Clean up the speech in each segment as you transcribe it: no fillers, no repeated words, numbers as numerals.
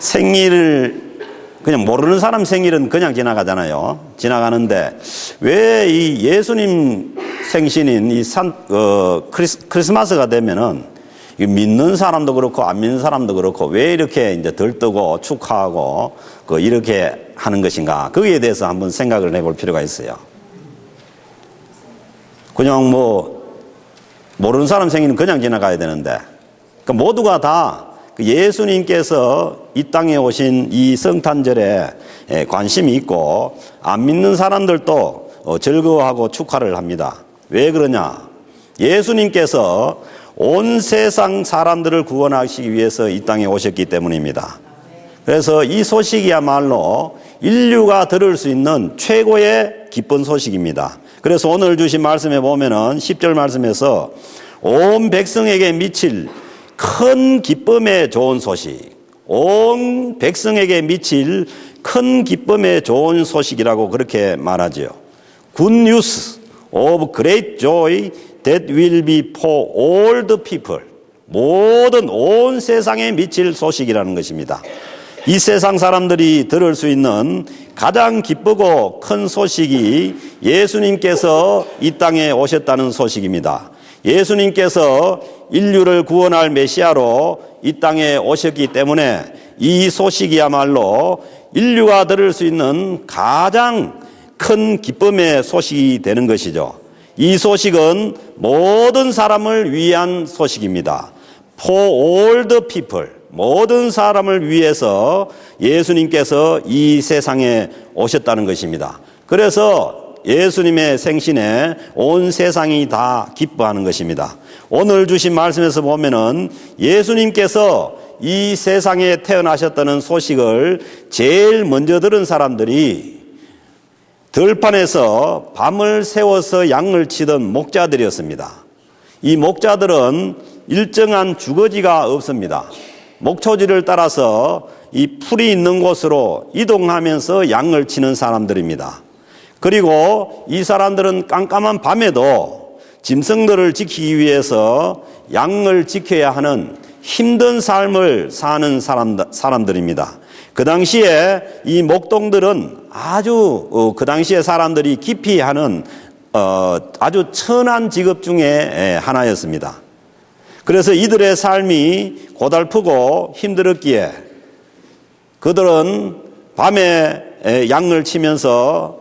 생일을 그냥 모르는 사람 생일은 그냥 지나가잖아요. 지나가는데 왜 이 예수님 생신인 이 크리스마스가 되면은 믿는 사람도 그렇고 안 믿는 사람도 그렇고 왜 이렇게 이제 들뜨고 축하하고 이렇게 하는 것인가? 거기에 대해서 한번 생각을 해볼 필요가 있어요. 그냥 모르는 사람 생일은 그냥 지나가야 되는데 모두가 다 예수님께서 이 땅에 오신 이 성탄절에 관심이 있고 안 믿는 사람들도 즐거워하고 축하를 합니다. 왜 그러냐? 예수님께서 온 세상 사람들을 구원하시기 위해서 이 땅에 오셨기 때문입니다. 그래서 이 소식이야말로 인류가 들을 수 있는 최고의 기쁜 소식입니다. 그래서 오늘 주신 말씀에 보면은 10절 말씀에서 온 백성에게 미칠 큰 기쁨의 좋은 소식, 온 백성에게 미칠 큰 기쁨의 좋은 소식이라고 그렇게 말하죠. Good news of great joy that will be for all the people. 모든 온 세상에 미칠 소식이라는 것입니다. 이 세상 사람들이 들을 수 있는 가장 기쁘고 큰 소식이 예수님께서 이 땅에 오셨다는 소식입니다. 예수님께서 인류를 구원할 메시아로 이 땅에 오셨기 때문에 이 소식이야말로 인류가 들을 수 있는 가장 큰 기쁨의 소식이 되는 것이죠. 이 소식은 모든 사람을 위한 소식입니다. For all the people, 모든 사람을 위해서 예수님께서 이 세상에 오셨다는 것입니다. 그래서 예수님의 생신에 온 세상이 다 기뻐하는 것입니다. 오늘 주신 말씀에서 보면은 예수님께서 이 세상에 태어나셨다는 소식을 제일 먼저 들은 사람들이 들판에서 밤을 새워서 양을 치던 목자들이었습니다. 이 목자들은 일정한 주거지가 없습니다. 목초지를 따라서 이 풀이 있는 곳으로 이동하면서 양을 치는 사람들입니다. 그리고 이 사람들은 깜깜한 밤에도 짐승들을 지키기 위해서 양을 지켜야 하는 힘든 삶을 사는 사람들입니다. 그 당시에 이 목동들은 아주 그 당시에 사람들이 깊이 하는 아주 천한 직업 중에 하나였습니다. 그래서 이들의 삶이 고달프고 힘들었기에 그들은 밤에 양을 치면서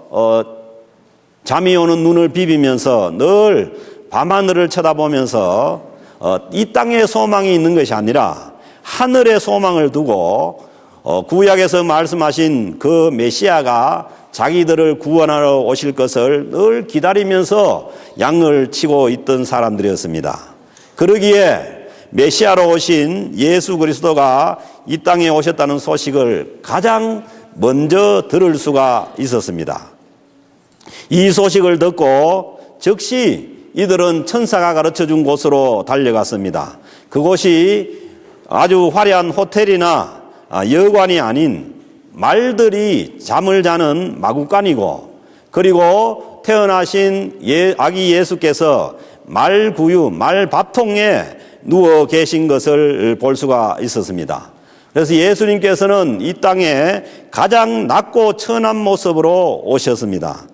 잠이 오는 눈을 비비면서 늘 밤하늘을 쳐다보면서 이 땅에 소망이 있는 것이 아니라 하늘에 소망을 두고 구약에서 말씀하신 그 메시아가 자기들을 구원하러 오실 것을 늘 기다리면서 양을 치고 있던 사람들이었습니다. 그러기에 메시아로 오신 예수 그리스도가 이 땅에 오셨다는 소식을 가장 먼저 들을 수가 있었습니다. 이 소식을 듣고 즉시 이들은 천사가 가르쳐준 곳으로 달려갔습니다. 그곳이 아주 화려한 호텔이나 여관이 아닌 말들이 잠을 자는 마구간이고, 그리고 태어나신 아기 예수께서 말구유, 말밥통에 누워 계신 것을 볼 수가 있었습니다. 그래서 예수님께서는 이 땅에 가장 낮고 천한 모습으로 오셨습니다.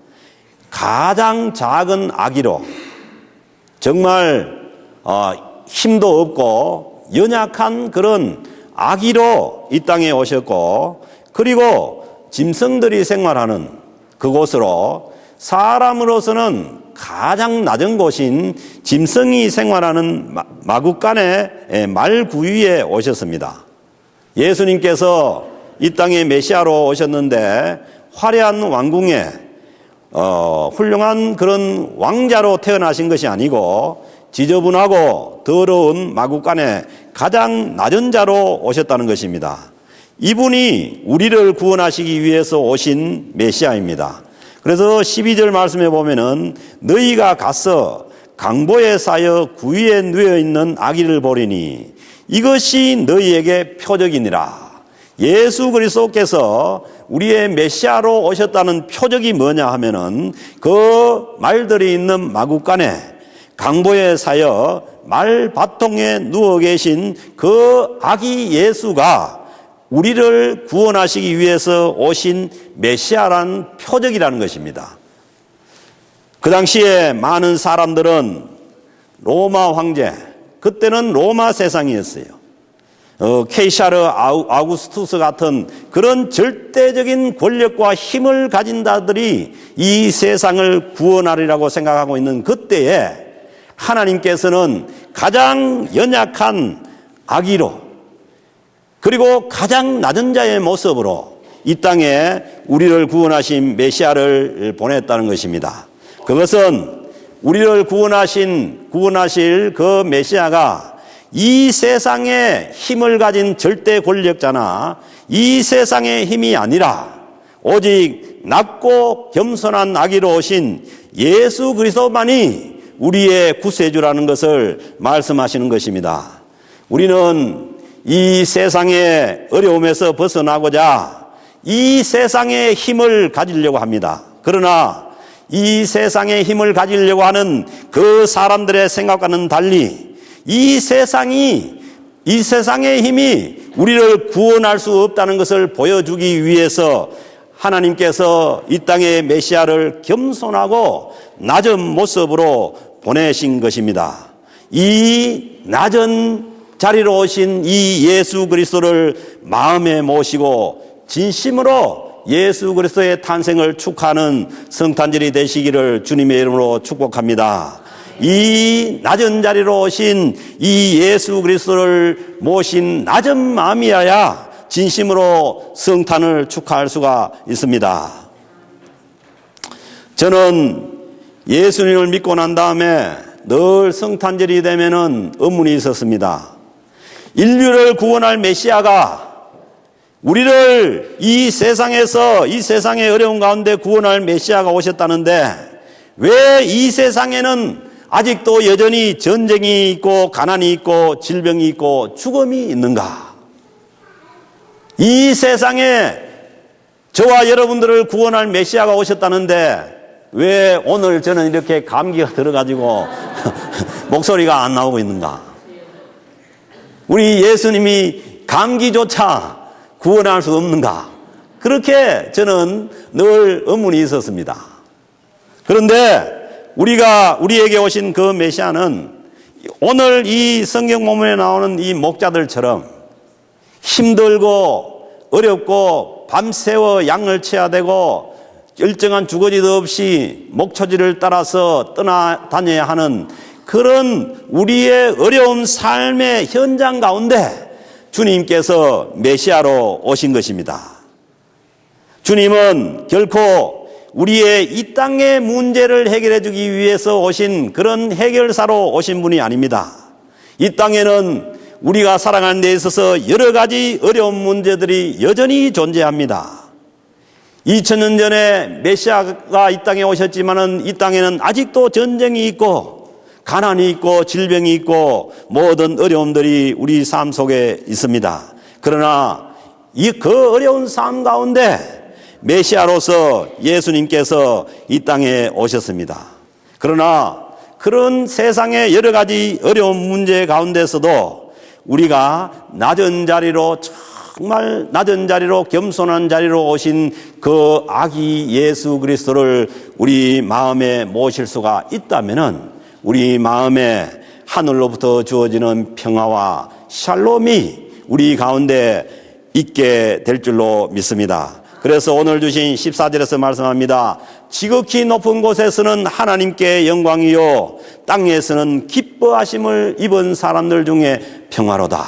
가장 작은 아기로, 정말 힘도 없고 연약한 그런 아기로 이 땅에 오셨고, 그리고 짐승들이 생활하는 그곳으로 사람으로서는 가장 낮은 곳인 짐승이 생활하는 마구간의 말구유에 오셨습니다. 예수님께서 이 땅에 메시아로 오셨는데 화려한 왕궁에 훌륭한 그런 왕자로 태어나신 것이 아니고 지저분하고 더러운 마구간에 가장 낮은 자로 오셨다는 것입니다. 이분이 우리를 구원하시기 위해서 오신 메시아입니다. 그래서 12절 말씀에 보면은 너희가 가서 강보에 쌓여 구유에 누워 있는 아기를 보리니 이것이 너희에게 표적이니라. 예수 그리스도께서 우리의 메시아로 오셨다는 표적이 뭐냐 하면은 그 말들이 있는 마구간에 강보에 쌓여 말밭통에 누워 계신 그 아기 예수가 우리를 구원하시기 위해서 오신 메시아라는 표적이라는 것입니다. 그 당시에 많은 사람들은 로마 황제, 그때는 로마 세상이었어요. 케이사르 아우구스투스 같은 그런 절대적인 권력과 힘을 가진 자들이 이 세상을 구원하리라고 생각하고 있는 그때에 하나님께서는 가장 연약한 아기로, 그리고 가장 낮은 자의 모습으로 이 땅에 우리를 구원하신 메시아를 보냈다는 것입니다. 그것은 우리를 구원하실 그 메시아가 이 세상에 힘을 가진 절대 권력자나 이 세상의 힘이 아니라 오직 낮고 겸손한 아기로 오신 예수 그리스도만이 우리의 구세주라는 것을 말씀하시는 것입니다. 우리는 이 세상의 어려움에서 벗어나고자 이 세상의 힘을 가지려고 합니다. 그러나 이 세상의 힘을 가지려고 하는 그 사람들의 생각과는 달리 이 세상의 힘이 우리를 구원할 수 없다는 것을 보여주기 위해서 하나님께서 이 땅에 메시아를 겸손하고 낮은 모습으로 보내신 것입니다. 이 낮은 자리로 오신 이 예수 그리스도를 마음에 모시고 진심으로 예수 그리스도의 탄생을 축하하는 성탄절이 되시기를 주님의 이름으로 축복합니다. 이 낮은 자리로 오신 이 예수 그리스도를 모신 낮은 마음이어야 진심으로 성탄을 축하할 수가 있습니다. 저는 예수님을 믿고 난 다음에 늘 성탄절이 되면은 의문이 있었습니다. 인류를 구원할 메시아가 우리를 이 세상에서, 이 세상의 어려운 가운데 구원할 메시아가 오셨다는데 왜 이 세상에는 아직도 여전히 전쟁이 있고 가난이 있고 질병이 있고 죽음이 있는가? 이 세상에 저와 여러분들을 구원할 메시아가 오셨다는데 왜 오늘 저는 이렇게 감기가 들어가지고 목소리가 안 나오고 있는가? 우리 예수님이 감기조차 구원할 수 없는가? 그렇게 저는 늘 의문이 있었습니다. 그런데 우리에게 오신 그 메시아는 오늘 이 성경 본문에 나오는 이 목자들처럼 힘들고 어렵고 밤새워 양을 쳐야 되고 일정한 주거지도 없이 목초지를 따라서 떠나다녀야 하는 그런 우리의 어려운 삶의 현장 가운데 주님께서 메시아로 오신 것입니다. 주님은 결코 우리의 이 땅의 문제를 해결해 주기 위해서 오신 그런 해결사로 오신 분이 아닙니다. 이 땅에는 우리가 살아가는 데 있어서 여러 가지 어려운 문제들이 여전히 존재합니다. 2000년 전에 메시아가 이 땅에 오셨지만은 이 땅에는 아직도 전쟁이 있고 가난이 있고 질병이 있고 모든 어려움들이 우리 삶 속에 있습니다. 그러나 그 어려운 삶 가운데 메시아로서 예수님께서 이 땅에 오셨습니다. 그러나 그런 세상의 여러 가지 어려운 문제 가운데서도 우리가 낮은 자리로, 정말 낮은 자리로, 겸손한 자리로 오신 그 아기 예수 그리스도를 우리 마음에 모실 수가 있다면은 우리 마음에 하늘로부터 주어지는 평화와 샬롬이 우리 가운데 있게 될 줄로 믿습니다. 그래서 오늘 주신 14절에서 말씀합니다. 지극히 높은 곳에서는 하나님께 영광이요 땅에서는 기뻐하심을 입은 사람들 중에 평화로다.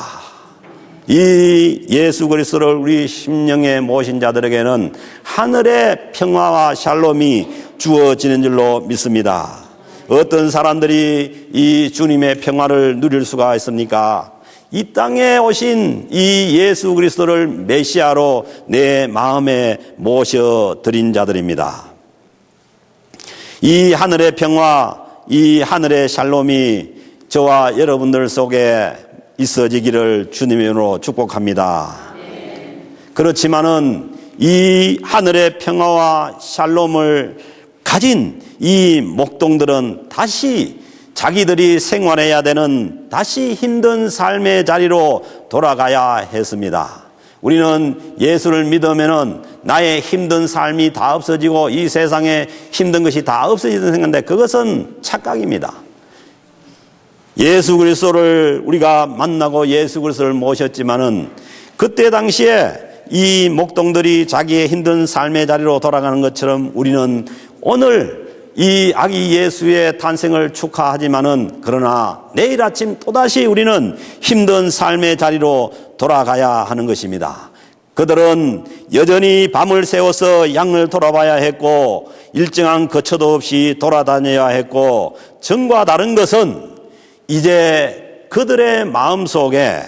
이 예수 그리스도를 우리 심령에 모신 자들에게는 하늘의 평화와 샬롬이 주어지는 줄로 믿습니다. 어떤 사람들이 이 주님의 평화를 누릴 수가 있습니까? 이 땅에 오신 이 예수 그리스도를 메시아로 내 마음에 모셔드린 자들입니다. 이 하늘의 평화, 이 하늘의 샬롬이 저와 여러분들 속에 있어지기를 주님의 이름으로 축복합니다. 그렇지만은 이 하늘의 평화와 샬롬을 가진 이 목동들은 다시 자기들이 생활해야 되는 다시 힘든 삶의 자리로 돌아가야 했습니다. 우리는 예수를 믿으면은 나의 힘든 삶이 다 없어지고 이 세상에 힘든 것이 다 없어지는 생각인데 그것은 착각입니다. 예수 그리스도를 우리가 만나고 예수 그리스도를 모셨지만은 그때 당시에 이 목동들이 자기의 힘든 삶의 자리로 돌아가는 것처럼 우리는 오늘 이 아기 예수의 탄생을 축하하지만은 그러나 내일 아침 또다시 우리는 힘든 삶의 자리로 돌아가야 하는 것입니다. 그들은 여전히 밤을 새워서 양을 돌아봐야 했고 일정한 거처도 없이 돌아다녀야 했고 전과 다른 것은 이제 그들의 마음속에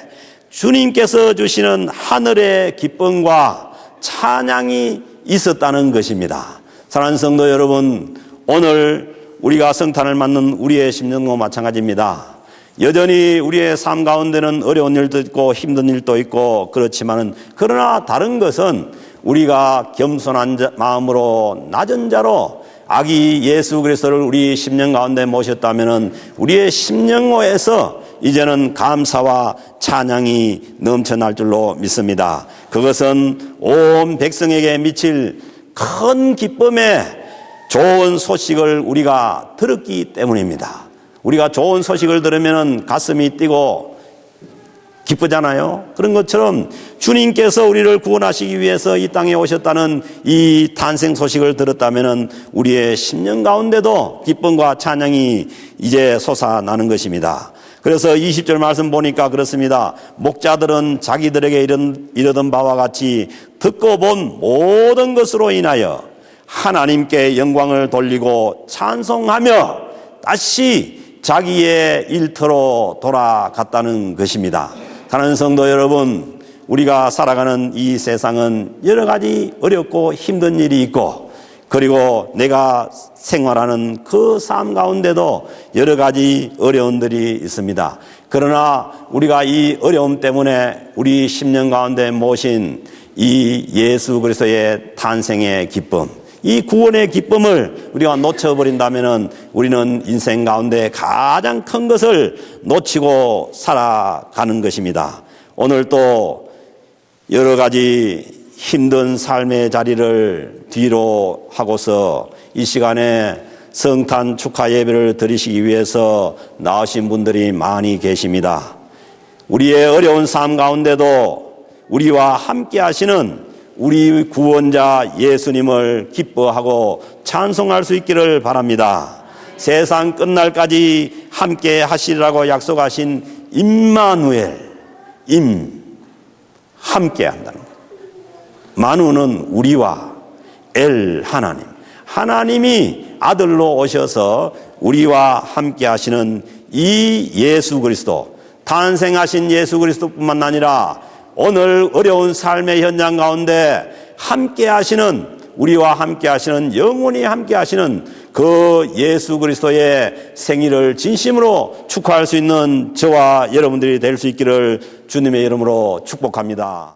주님께서 주시는 하늘의 기쁨과 찬양이 있었다는 것입니다. 사랑하는 성도 여러분, 오늘 우리가 성탄을 맞는 우리의 심령도 마찬가지입니다. 여전히 우리의 삶 가운데는 어려운 일도 있고 힘든 일도 있고 그렇지만은 그러나 다른 것은 우리가 겸손한 마음으로 낮은 자로 아기 예수 그리스도를 우리 심령 가운데 모셨다면은 우리의 심령호에서 이제는 감사와 찬양이 넘쳐날 줄로 믿습니다. 그것은 온 백성에게 미칠 큰 기쁨의 좋은 소식을 우리가 들었기 때문입니다. 우리가 좋은 소식을 들으면 가슴이 뛰고 기쁘잖아요. 그런 것처럼 주님께서 우리를 구원하시기 위해서 이 땅에 오셨다는 이 탄생 소식을 들었다면 우리의 심령 가운데도 기쁨과 찬양이 이제 솟아나는 것입니다. 그래서 20절 말씀 보니까 그렇습니다. 목자들은 자기들에게 이르던 바와 같이 듣고 본 모든 것으로 인하여 하나님께 영광을 돌리고 찬송하며 다시 자기의 일터로 돌아갔다는 것입니다. 사랑하는 성도 여러분, 우리가 살아가는 이 세상은 여러 가지 어렵고 힘든 일이 있고 그리고 내가 생활하는 그 삶 가운데도 여러 가지 어려움들이 있습니다. 그러나 우리가 이 어려움 때문에 우리 심령 가운데 모신 이 예수 그리스도의 탄생의 기쁨, 이 구원의 기쁨을 우리가 놓쳐버린다면 우리는 인생 가운데 가장 큰 것을 놓치고 살아가는 것입니다. 오늘 또 여러 가지 힘든 삶의 자리를 뒤로 하고서 이 시간에 성탄 축하 예배를 드리시기 위해서 나오신 분들이 많이 계십니다. 우리의 어려운 삶 가운데도 우리와 함께 하시는 우리 구원자 예수님을 기뻐하고 찬송할 수 있기를 바랍니다. 세상 끝날까지 함께 하시리라고 약속하신 임마누엘, 함께 한다는 것. 만우는 우리와 하나님, 하나님이 아들로 오셔서 우리와 함께 하시는 이 예수 그리스도, 탄생하신 예수 그리스도뿐만 아니라 오늘 어려운 삶의 현장 가운데 함께 하시는, 우리와 함께 하시는, 영원히 함께 하시는 그 예수 그리스도의 생일을 진심으로 축하할 수 있는 저와 여러분들이 될 수 있기를 주님의 이름으로 축복합니다.